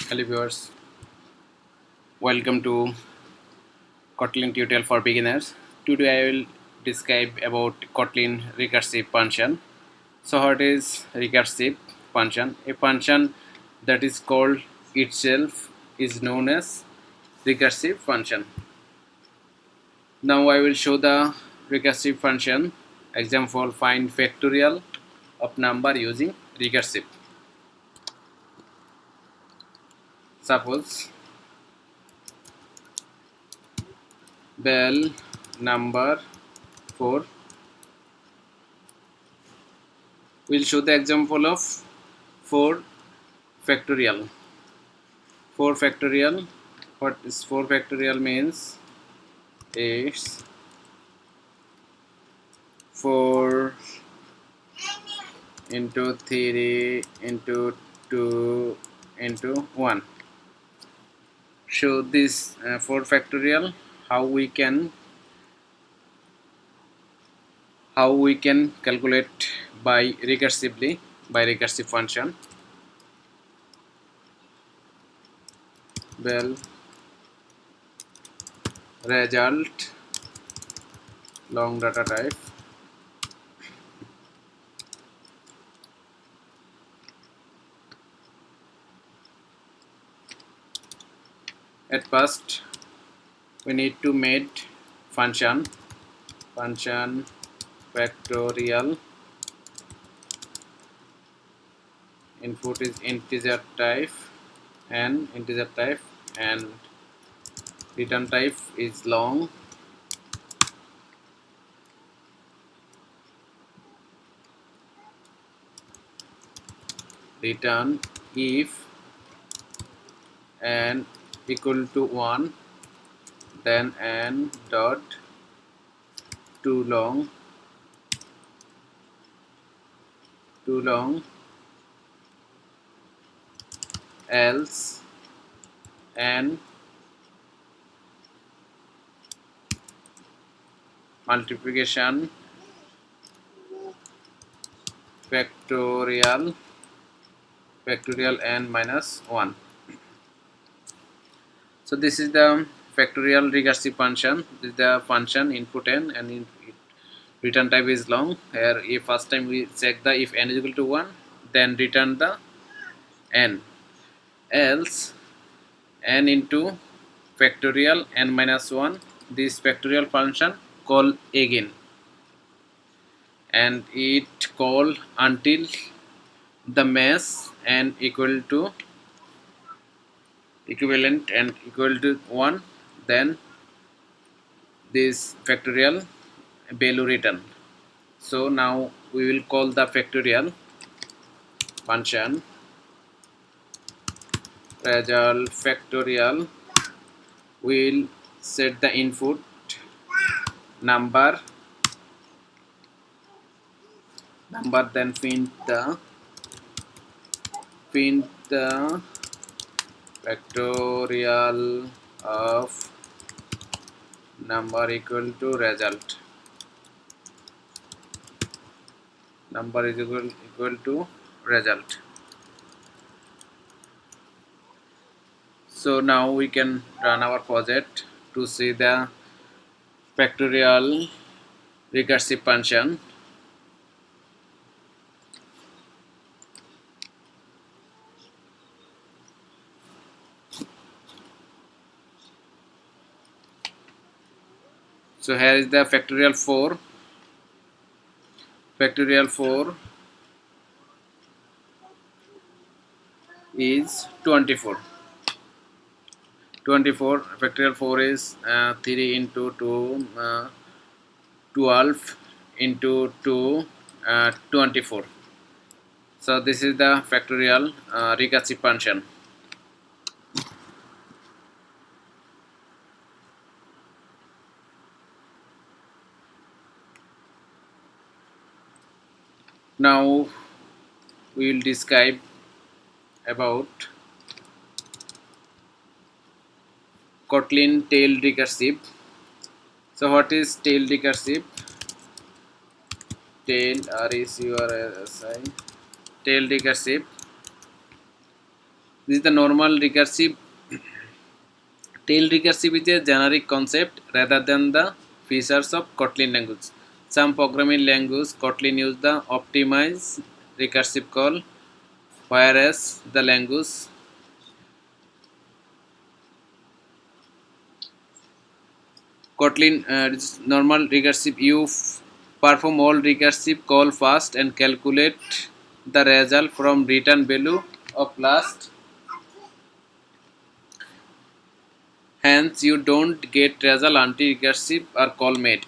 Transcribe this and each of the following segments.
Hello viewers, welcome to Kotlin Tutorial for Beginners. Today I will describe about Kotlin Recursive Function. So what is Recursive Function? A function that is called itself is known as Recursive Function. Now I will show the Recursive Function. Example, find factorial of number using Recursive. Suppose bell number 4. We'll show the example of 4 factorial. 4 factorial. What is 4 factorial means? It's 4 into 3 into 2 into 1. Show this 4 factorial. How we can calculate by recursive function. Well, result long data type at first we need to make function factorial. Input is integer type and return type is long. Return if n equal to 1, then n dot too long else n multiplication factorial n minus 1. So this is the factorial recursive function. This is the function input n and return type is long. Here if first time we check the if n is equal to 1, then return the n, else n into factorial n minus 1. This factorial function call again, and it call until the mass n equivalent and equal to 1, then this factorial value return. So now we will call the factorial function result factorial. Will set the input number, then print the factorial of number equal to result. Number is equal to result. So now we can run our project to see the factorial recursive function. So here is the factorial 4. Factorial 4 is 24. Factorial 4 is 3 into 2, 12 into 2, 24. So this is the factorial recursive function. Now we will describe about Kotlin Tail-Recursive. So what is Tail-Recursive? Tail-Recursive This is the normal recursive. Tail recursive is a generic concept rather than the features of Kotlin language. Some programming languages Kotlin use the optimized recursive call, whereas the language Kotlin normal recursive you perform all recursive call first and calculate the result from return value of last. Hence, you don't get result until recursive or call made.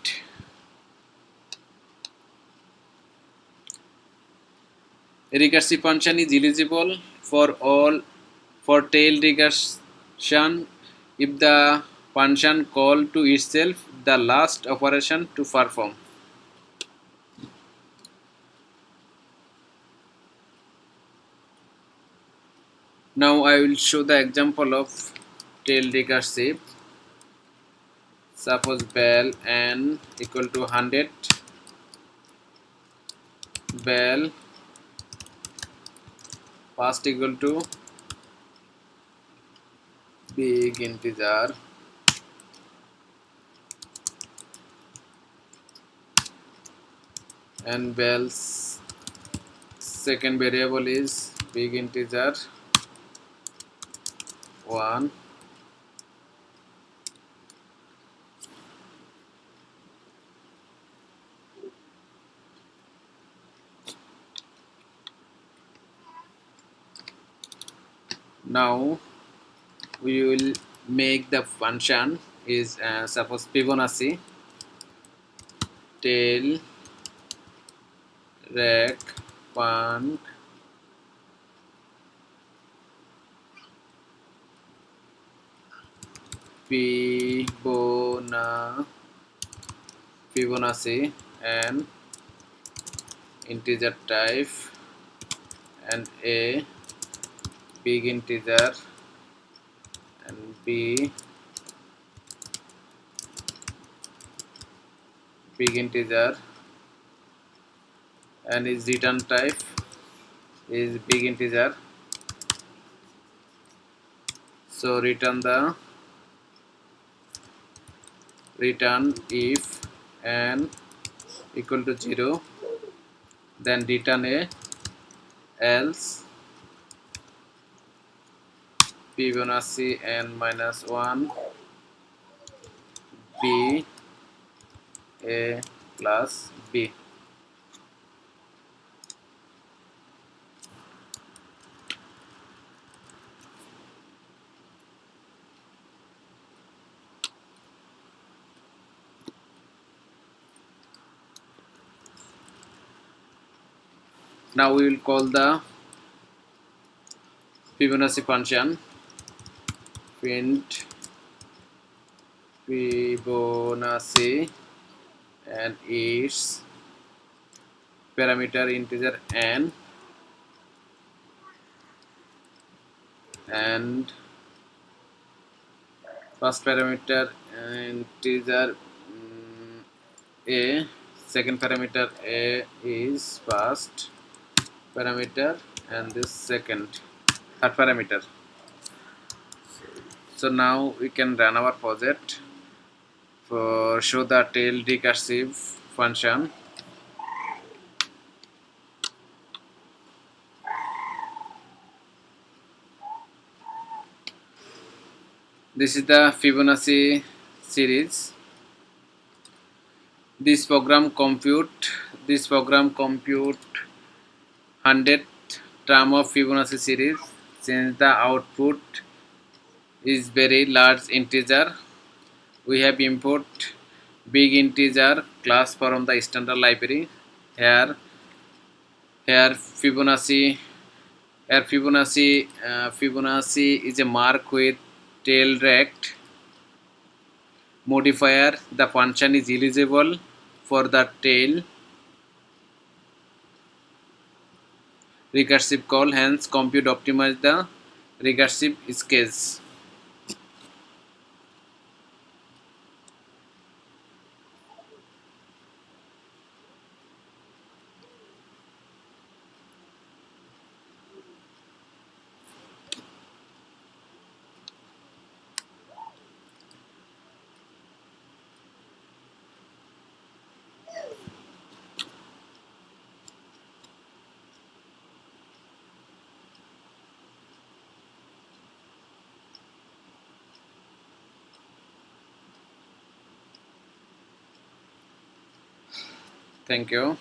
A recursive function is eligible for all for tail recursion if the function call to itself the last operation to perform. Now I will show the example of tail recursive. Suppose bell n equal to 100, bell first equal to big integer and bell's second variable is big integer 1. Now we will make the function is suppose Fibonacci tail rec func Fibonacci and integer type and a big integer and b big integer and its return type is big integer. So return if n equal to 0, then return a, else Fibonacci n minus 1 b a plus b. Now we will call the Fibonacci function print Fibonacci and its parameter integer n and first parameter integer a, second parameter a is first parameter and this third parameter. So now we can run our project for show the tail recursive function. This is the Fibonacci series. This program compute 100th term of Fibonacci series. Since the output is very large integer, we have import big integer class from the standard library. Here Fibonacci Fibonacci is a mark with tail rect modifier. The function is eligible for the tail recursive call, hence compute optimize the recursive case. Thank you.